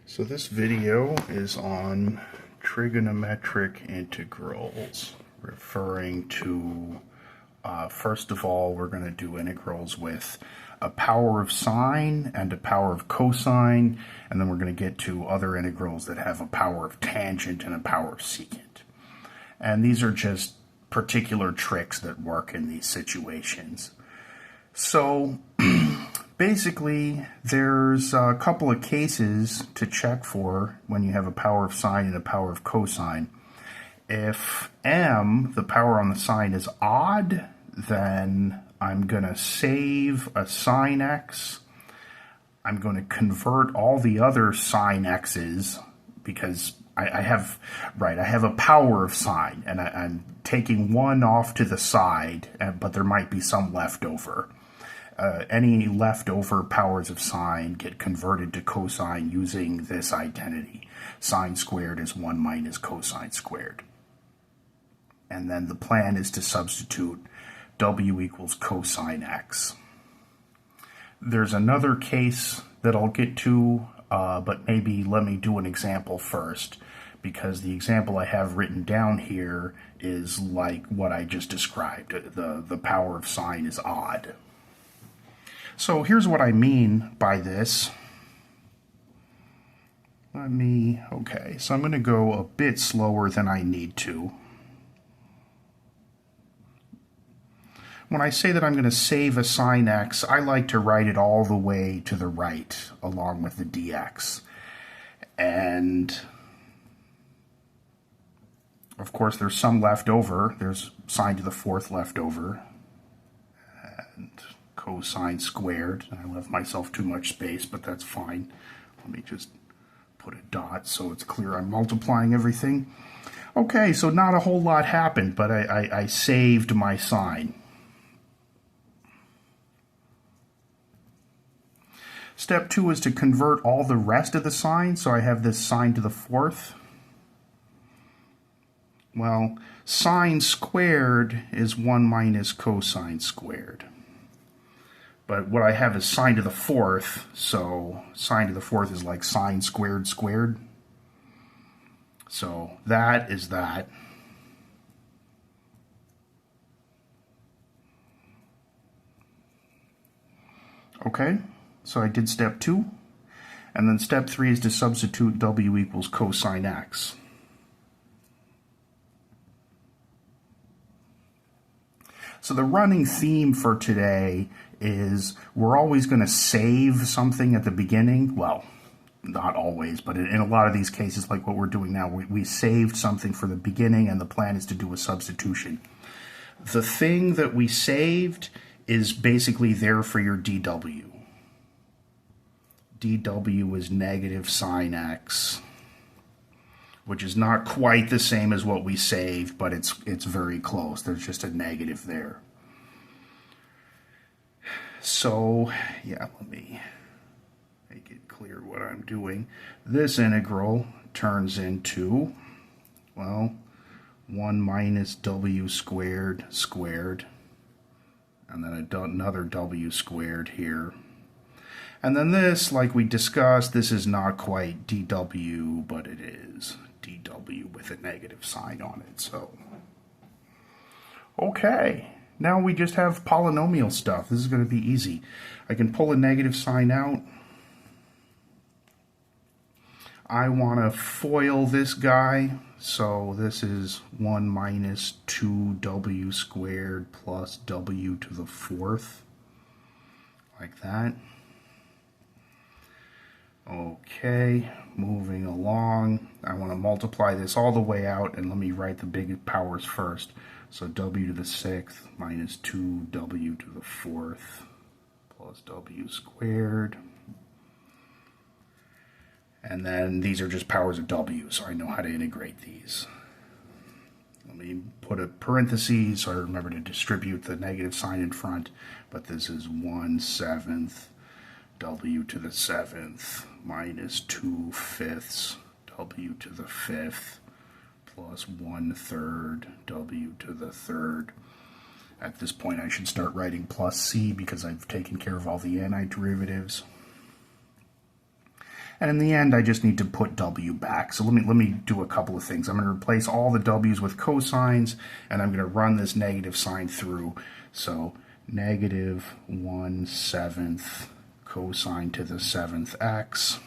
So this video is on trigonometric integrals, referring to, first of all, we're going to do integrals with a power of sine and a power of cosine, and then we're going to get to other integrals that have a power of tangent and a power of secant. And these are just particular tricks that work in these situations. So basically, there's a couple of cases to check for when you have a power of sine and a power of cosine. If m, the power on the sine, is odd, then I'm going to save a sine x. I'm going to convert all the other sine x's because I have a power of sine, and I'm taking one off to the side, but there might be some left over. Any leftover powers of sine get converted to cosine using this identity. Sine squared is 1 minus cosine squared. And then the plan is to substitute w equals cosine x. There's another case that I'll get to, but maybe let me do an example first, because the example I have written down here is like what I just described. The power of sine is odd. So here's what I mean by this. So I'm going to go a bit slower than I need to. When I say that I'm going to save a sine x, I like to write it all the way to the right along with the dx. And of course there's some left over. There's sine to the fourth left over. And cosine squared. I left myself too much space, but that's fine. Let me just put a dot so it's clear I'm multiplying everything. Okay, so not a whole lot happened, but I saved my sine. Step 2 is to convert all the rest of the sine, so I have this sine to the fourth. Well, sine squared is 1 minus cosine squared. But what I have is sine to the fourth, so sine to the fourth is like sine squared squared. So that is that. Okay, so I did step 2. And then step 3 is to substitute w equals cosine x. So the running theme for today is we're always going to save something at the beginning. Well, not always, but in a lot of these cases, like what we're doing now, we saved something for the beginning, and the plan is to do a substitution. The thing that we saved is basically there for your dw. dw is negative sine x, which is not quite the same as what we saved, but it's very close. There's just a negative there. So, yeah, let me make it clear what I'm doing. This integral turns into, well, 1 minus w squared squared, and then another w squared here. And then this, like we discussed, this is not quite dw, but it is dw with a negative sign on it. So, okay, now we just have polynomial stuff. This is going to be easy. I can pull a negative sign out. I want to FOIL this guy, so this is 1 minus 2w squared plus w to the fourth, like that. Okay, moving along. I want to multiply this all the way out, and let me write the big powers first. So w to the sixth minus 2w to the fourth plus w squared. And then these are just powers of w, so I know how to integrate these. Let me put a parenthesis so I remember to distribute the negative sign in front, but this is 1/7 w to the seventh minus 2/5 w to the fifth plus 1/3 w to the third. At this point I should start writing plus c because I've taken care of all the antiderivatives. And in the end, I just need to put w back. So let me do a couple of things. I'm going to replace all the w's with cosines, and I'm going to run this negative sign through. So negative 1/7 cosine to the 7th x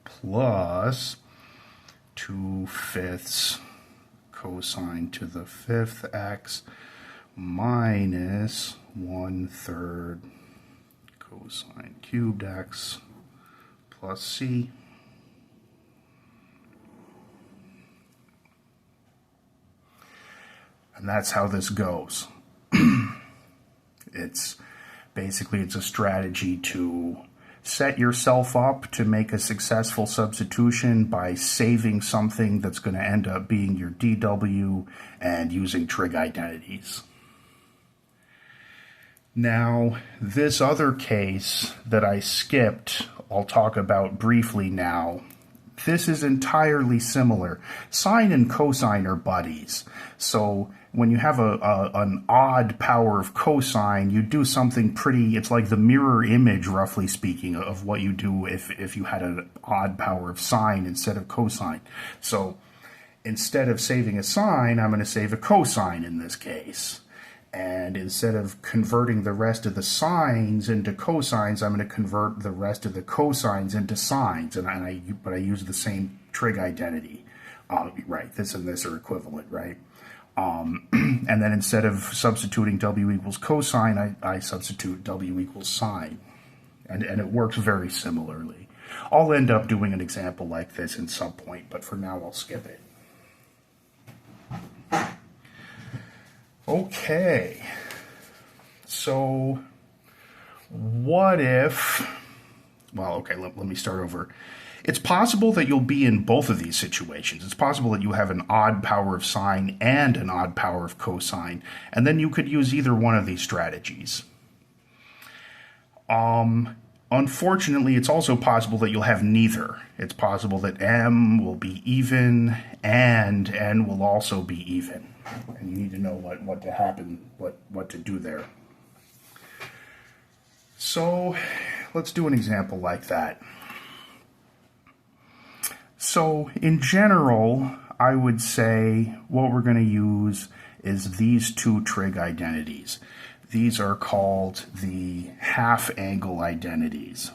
plus 2/5 cosine to the 5th x minus 1/3 cosine cubed x plus c. And that's how this goes. It's a strategy to set yourself up to make a successful substitution by saving something that's going to end up being your dw and using trig identities. Now, this other case that I skipped, I'll talk about briefly now. This is entirely similar. Sine and cosine are buddies. So when you have an odd power of cosine, you do something pretty, it's like the mirror image, roughly speaking, of what you do if you had an odd power of sine instead of cosine. So instead of saving a sine, I'm going to save a cosine in this case. And instead of converting the rest of the sines into cosines, I'm going to convert the rest of the cosines into sines, but I use the same trig identity. Right, this and this are equivalent, right? And then instead of substituting w equals cosine, I substitute w equals sine. And it works very similarly. I'll end up doing an example like this in some point, but for now I'll skip it. Okay, so what if, well, okay, let me start over. It's possible that you'll be in both of these situations. It's possible that you have an odd power of sine and an odd power of cosine, and then you could use either one of these strategies. Unfortunately, it's also possible that you'll have neither. It's possible that m will be even and n will also be even. And you need to know what to happen, what to do there. So let's do an example like that. So in general, I would say what we're going to use is these two trig identities. These are called the half angle identities.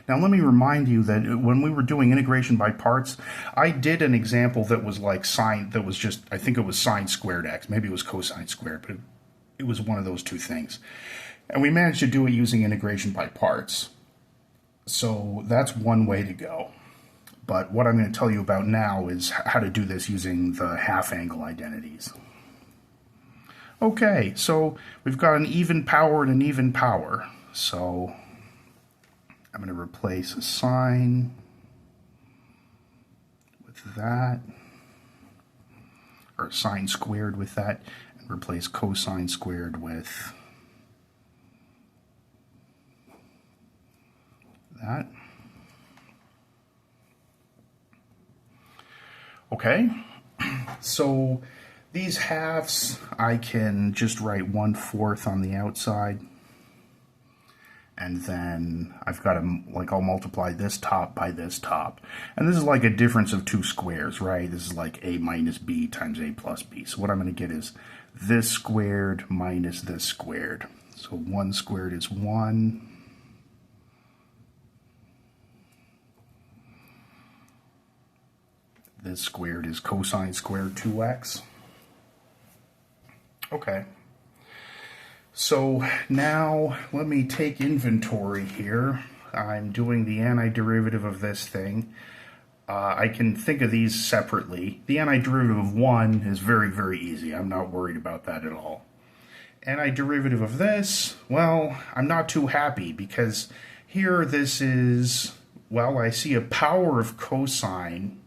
Now let me remind you that when we were doing integration by parts, I did an example that was like sine, that was just, I think it was sine squared x, maybe it was cosine squared, but it was one of those two things. And we managed to do it using integration by parts. So that's one way to go. But what I'm going to tell you about now is how to do this using the half angle identities. Okay, so we've got an even power and an even power. So I'm going to replace a sine with that, or sine squared with that, and replace cosine squared with that. Okay, so these halves, I can just write 1/4 on the outside. And then I've got to, like, I'll multiply this top by this top. And this is like a difference of two squares, right? This is like a minus b times a plus b. So what I'm going to get is this squared minus this squared. So 1 squared is 1. This squared is cosine squared 2x. Okay. So now let me take inventory here. I'm doing the antiderivative of this thing. I can think of these separately. The antiderivative of 1 is very, very easy. I'm not worried about that at all. Antiderivative of this, well, I'm not too happy because here this is, well, I see a power of cosine.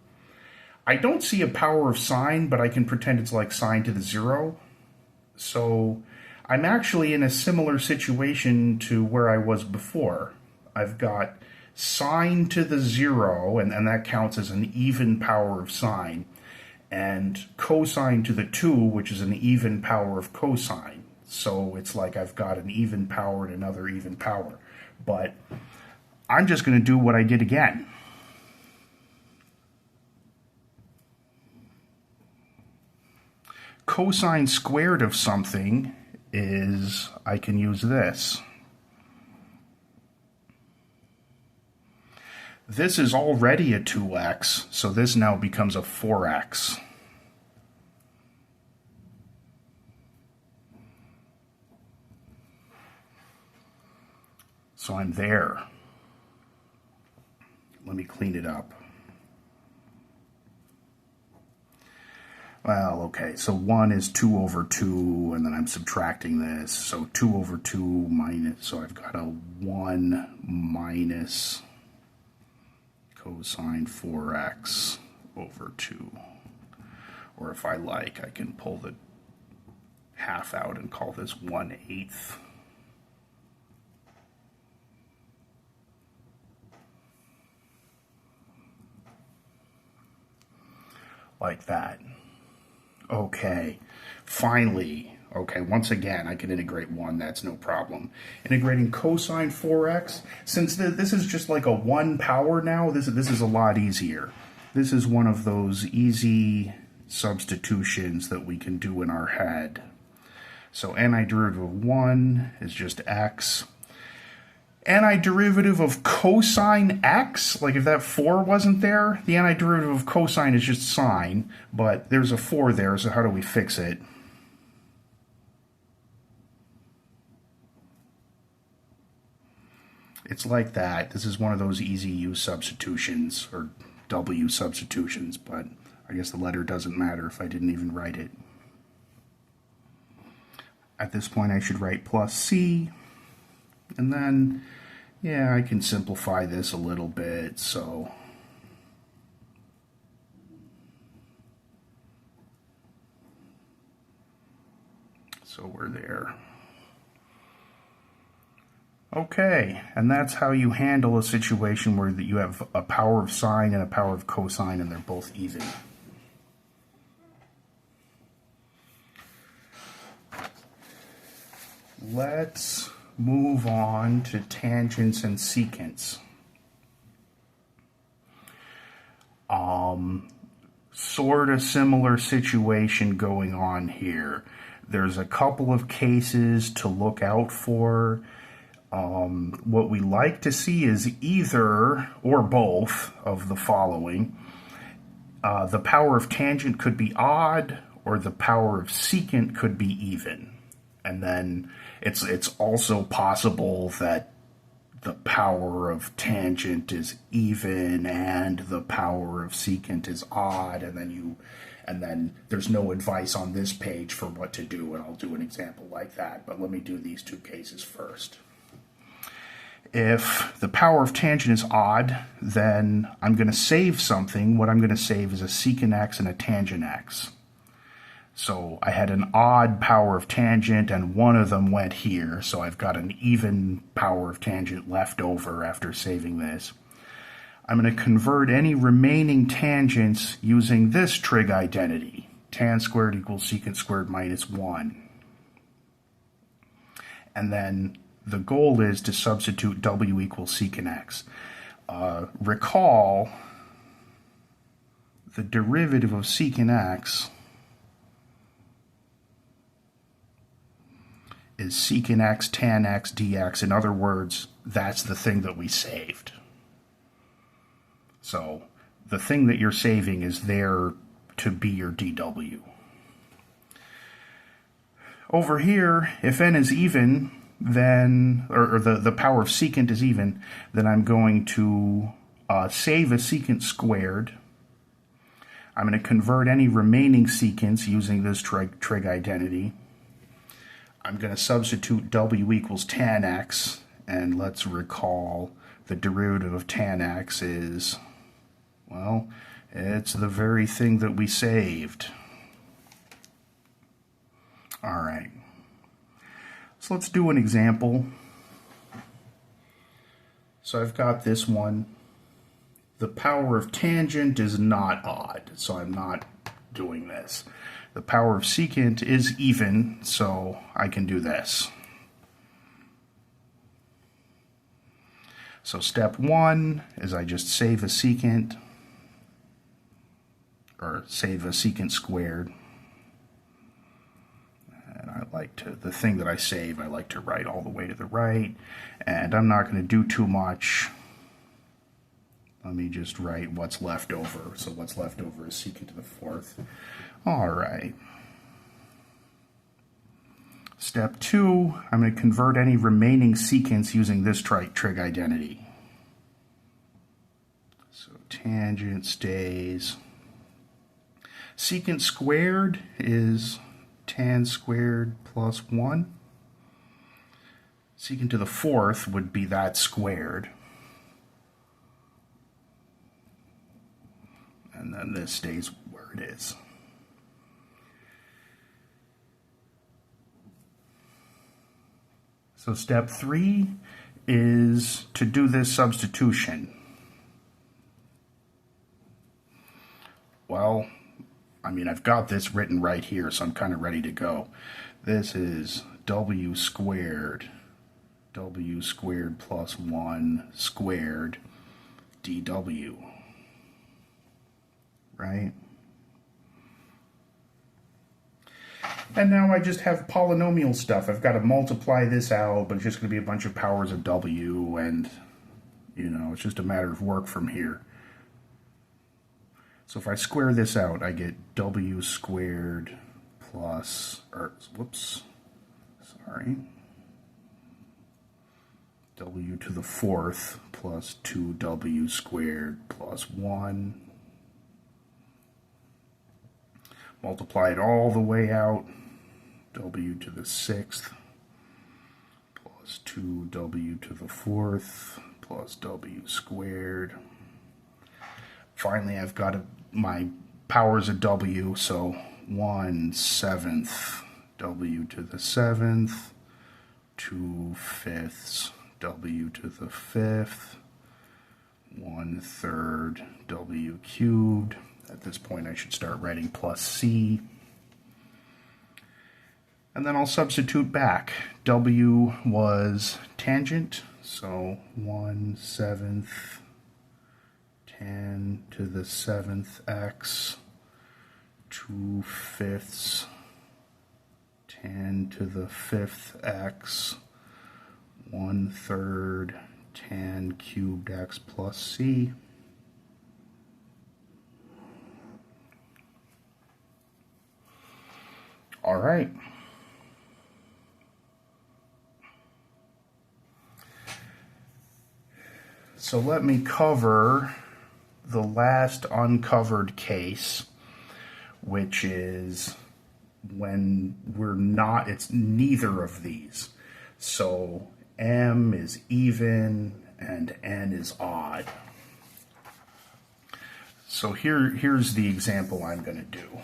I don't see a power of sine, but I can pretend it's like sine to the 0. So I'm actually in a similar situation to where I was before. I've got sine to the 0, and that counts as an even power of sine, and cosine to the 2, which is an even power of cosine. So it's like I've got an even power and another even power. But I'm just going to do what I did again. Cosine squared of something is, I can use this. This is already a 2x, so this now becomes a 4x. So I'm there. Let me clean it up. Well, okay, so 1 is 2 over 2, and then I'm subtracting this. So 2 over 2 minus, so I've got a 1 minus cosine 4x over 2. Or if I like, I can pull the half out and call this 1/8. Like that. Okay, finally, okay, once again, I can integrate 1, that's no problem. Integrating cosine 4x, since this is just like a 1 power now, this is a lot easier. This is one of those easy substitutions that we can do in our head. So antiderivative of 1 is just x. Antiderivative of cosine x, like if that 4 wasn't there, the antiderivative of cosine is just sine, but there's a 4 there, so how do we fix it? It's like that. This is one of those easy U substitutions, or W substitutions, but I guess the letter doesn't matter if I didn't even write it. At this point I should write plus C, and then, yeah, I can simplify this a little bit, so we're there. Okay, and that's how you handle a situation where you have a power of sine and a power of cosine and they're both even. Let's move on to tangents and secants. Sort of similar situation going on here. There's a couple of cases to look out for. What we like to see is either or both of the following. The power of tangent could be odd, or the power of secant could be even. And then it's also possible that the power of tangent is even and the power of secant is odd, and then there's no advice on this page for what to do, and I'll do an example like that. But let me do these two cases first. If the power of tangent is odd, then I'm going to save something. What I'm going to save is a secant x and a tangent x. So I had an odd power of tangent, and one of them went here, so I've got an even power of tangent left over after saving this. I'm going to convert any remaining tangents using this trig identity. Tan squared equals secant squared minus 1. And then the goal is to substitute w equals secant x. Recall the derivative of secant x is secant x tan x dx. In other words, that's the thing that we saved. So the thing that you're saving is there to be your dw. Over here, if n is even, then, or the power of secant is even, then I'm going to save a secant squared. I'm going to convert any remaining secants using this trig identity. I'm going to substitute w equals tan x, and let's recall the derivative of tan x is, well, it's the very thing that we saved. All right. So let's do an example. So I've got this one. The power of tangent is not odd, so I'm not doing this. The power of secant is even, so I can do this. So step 1 is I just save a secant, or save a secant squared. And I like to, the thing that I save, I like to write all the way to the right. And I'm not going to do too much. Let me just write what's left over. So what's left over is secant to the 4th. All right. Step 2, I'm going to convert any remaining secants using this trig identity. So tangent stays. Secant squared is tan squared plus 1. Secant to the 4th would be that squared. And then this stays where it is. So step 3 is to do this substitution. Well, I mean, I've got this written right here, so I'm kind of ready to go. This is w squared plus 1 squared dw, right? And now I just have polynomial stuff. I've got to multiply this out, but it's just going to be a bunch of powers of w, and, you know, it's just a matter of work from here. So if I square this out, I get w squared plus, w to the 4th plus 2w squared plus 1. Multiply it all the way out, w to the 6th plus 2w to the 4th plus w squared. Finally, I've got my powers of w, so 1/7 w to the 7th, 2/5 w to the 5th, 1/3 w cubed. At this point, I should start writing plus c. And then I'll substitute back. W was tangent, so 1/7 tan to the 7th x, 2/5 tan to the 5th x, 1/3 tan cubed x plus c. All right. So let me cover the last uncovered case, which is when we're not, it's neither of these. So m is even and n is odd. So here's the example I'm going to do.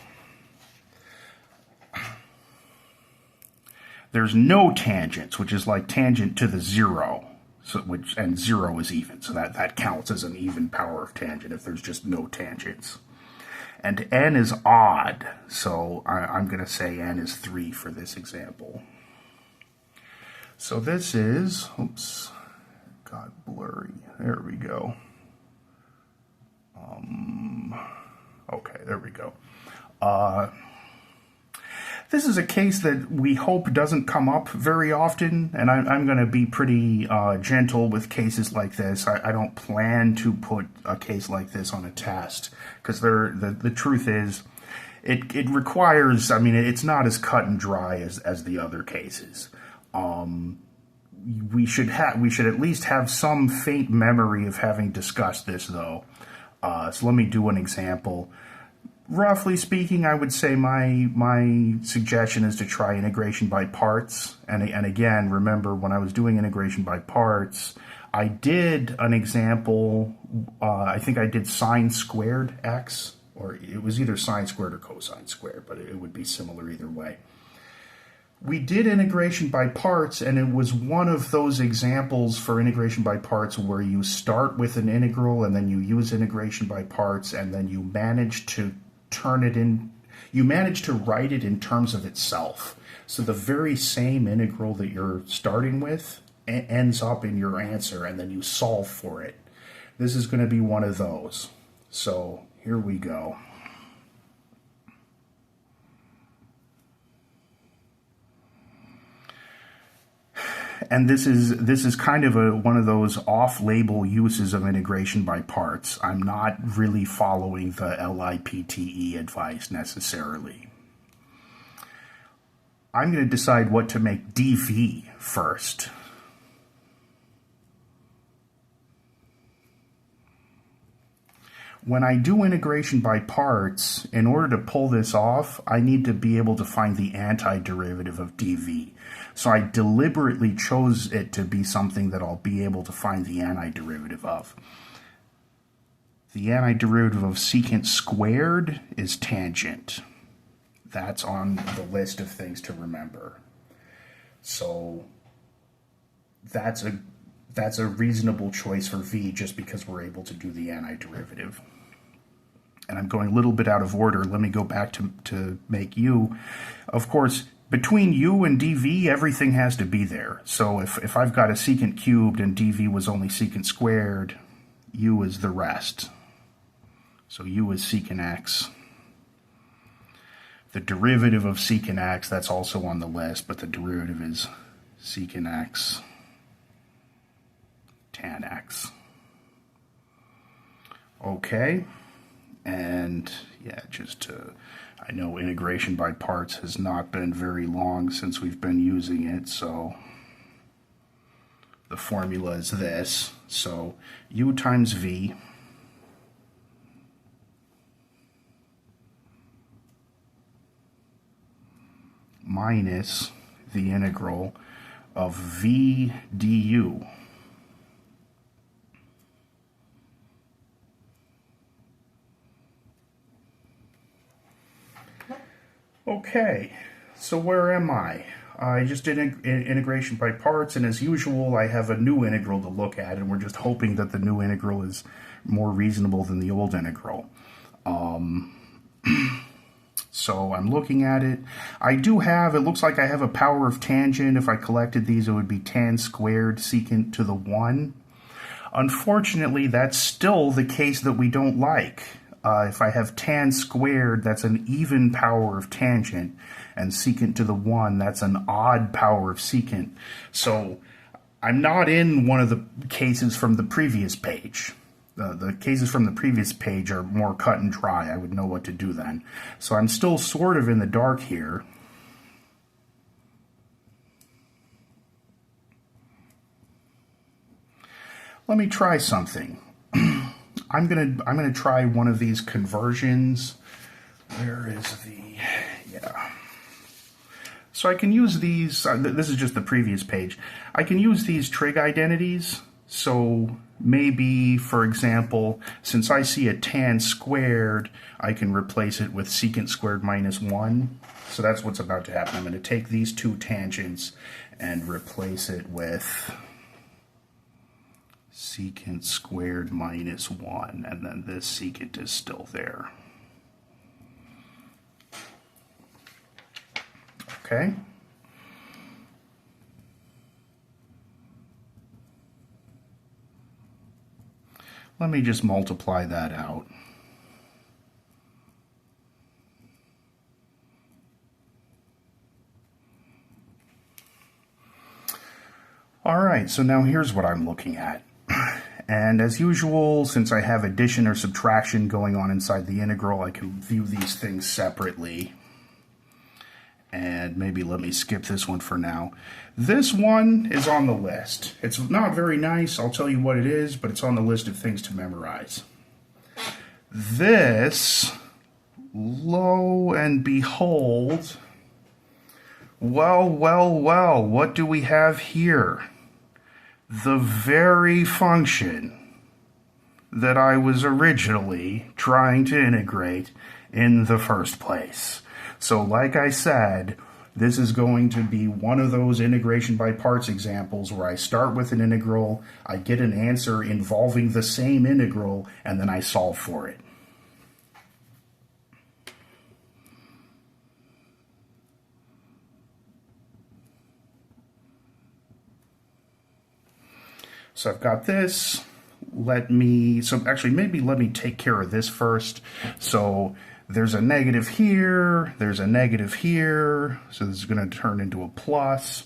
There's no tangents, which is like tangent to the 0, so and 0 is even, so that counts as an even power of tangent if there's just no tangents. And n is odd, so I'm going to say n is 3 for this example. So this is, oops, got blurry. There we go. Okay, there we go. This is a case that we hope doesn't come up very often, and I'm going to be pretty gentle with cases like this. I don't plan to put a case like this on a test, because the truth is, it requires, I mean, it's not as cut and dry as the other cases. We should at least have some faint memory of having discussed this, though. So let me do an example. Roughly speaking, I would say my suggestion is to try integration by parts. And again, remember, when I was doing integration by parts, I did an example, I think I did sine squared x, or it was either sine squared or cosine squared, but it would be similar either way. We did integration by parts, and it was one of those examples for integration by parts where you start with an integral and then you use integration by parts and then you manage to turn it in, you manage to write it in terms of itself. So the very same integral that you're starting with ends up in your answer, and then you solve for it. This is going to be one of those. So here we go. And this is kind of one of those off-label uses of integration by parts. I'm not really following the LIPTE advice necessarily. I'm going to decide what to make dv first. When I do integration by parts, in order to pull this off, I need to be able to find the antiderivative of dv. So I deliberately chose it to be something that I'll be able to find the antiderivative of. The antiderivative of secant squared is tangent. That's on the list of things to remember. So that's a reasonable choice for v just because we're able to do the antiderivative. And I'm going a little bit out of order. Let me go back to make u. Of course, between u and dv, everything has to be there. So if I've got a secant cubed and dv was only secant squared, u is the rest. So u is secant x. The derivative of secant x, that's also on the list, but the derivative is secant x tan x. Okay, and yeah, I know integration by parts has not been very long since we've been using it, so the formula is this. So u times v minus the integral of v du. Okay, so where am I? I just did integration by parts, and as usual, I have a new integral to look at, and we're just hoping that the new integral is more reasonable than the old integral. So I'm looking at it. It looks like I have a power of tangent. If I collected these, it would be tan squared secant to the 1. Unfortunately, that's still the case that we don't like. If I have tan squared, that's an even power of tangent, and secant to the 1, that's an odd power of secant. So I'm not in one of the cases from the previous page. The cases from the previous page are more cut and dry. I would know what to do then. So I'm still sort of in the dark here. Let me try something. I'm gonna try one of these conversions. Where is yeah. So I can use these, this is just the previous page. I can use these trig identities. So maybe, for example, since I see a tan squared, I can replace it with secant squared minus 1. So that's what's about to happen. I'm going to take these two tangents and replace it with secant squared minus 1, and then this secant is still there. Okay. Let me just multiply that out. All right, so now here's what I'm looking at. And as usual, since I have addition or subtraction going on inside the integral, I can view these things separately. And maybe let me skip this one for now. This one is on the list. It's not very nice, I'll tell you what it is, but it's on the list of things to memorize. This, lo and behold, well, what do we have here? The very function that I was originally trying to integrate in the first place. So like I said, this is going to be one of those integration by parts examples where I start with an integral, I get an answer involving the same integral, and then I solve for it. So I've got this. Maybe let me take care of this first. So there's a negative here, there's a negative here, so this is going to turn into a plus.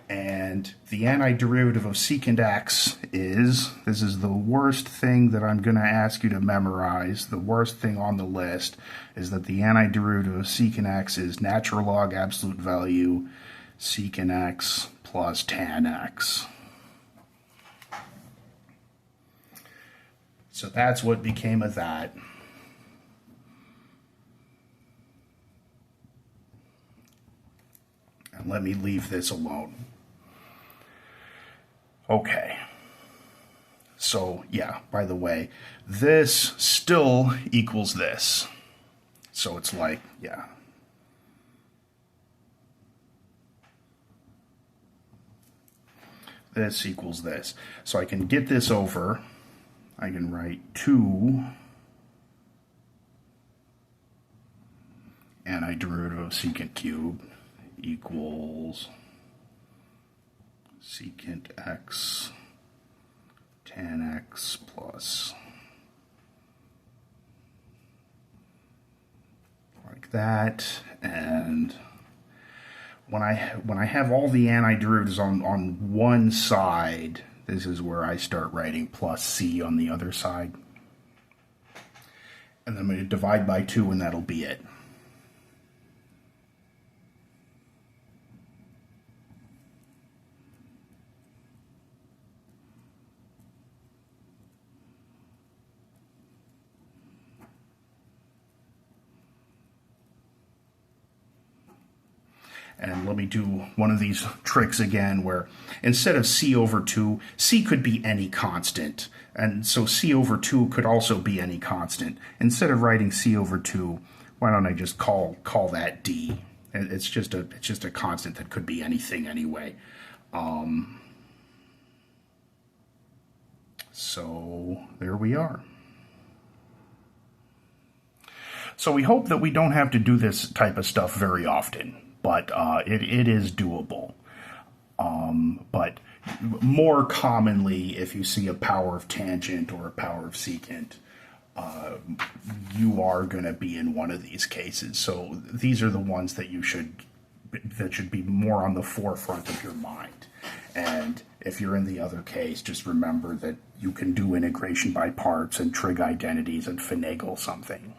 And the antiderivative of secant x this is the worst thing that I'm going to ask you to memorize. The worst thing on the list is that the antiderivative of secant x is natural log absolute value secant x plus tan x. So that's what became of that. And let me leave this alone. Okay. So, yeah, by the way, this still equals this. So it's like, yeah. This equals this. So I can get this over. I can write 2 antiderivative of secant cubed equals secant x tan x plus, like that. And when I have all the antiderivatives on one side, this is where I start writing plus c on the other side. And then I'm going to divide by 2 and that'll be it. And let me do one of these tricks again where instead of c over 2, c could be any constant. And so c over 2 could also be any constant. Instead of writing c over 2, why don't I just call that d? It's just a constant that could be anything anyway. So there we are. So we hope that we don't have to do this type of stuff very often. But it is doable. But more commonly, if you see a power of tangent or a power of secant, you are going to be in one of these cases. So these are the ones that should be more on the forefront of your mind. And if you're in the other case, just remember that you can do integration by parts and trig identities and finagle something.